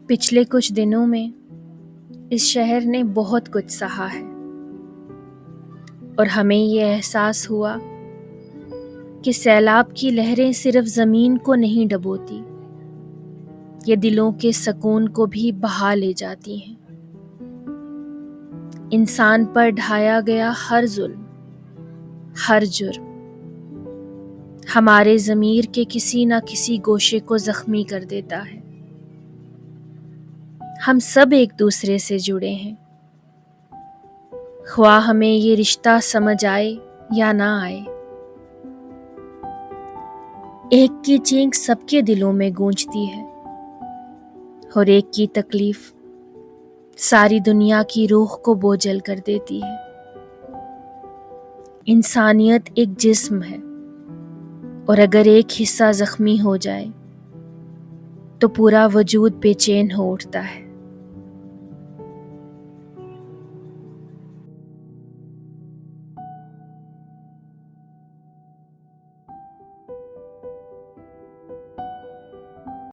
पिछले कुछ दिनों में इस शहर ने बहुत कुछ सहा है और हमें ये एहसास हुआ कि सैलाब की लहरें सिर्फ ज़मीन को नहीं डुबोती, ये दिलों के सुकून को भी बहा ले जाती हैं। इंसान पर ढाया गया हर जुल्म, हर जुर्म हमारे ज़मीर के किसी न किसी गोशे को ज़ख्मी कर देता है। हम सब एक दूसरे से जुड़े हैं, ख्वाह हमें ये रिश्ता समझ आए या ना आए। एक की चीख सबके दिलों में गूंजती है और एक की तकलीफ सारी दुनिया की रूह को बोझल कर देती है। इंसानियत एक जिस्म है और अगर एक हिस्सा जख्मी हो जाए तो पूरा वजूद बेचैन हो उठता है।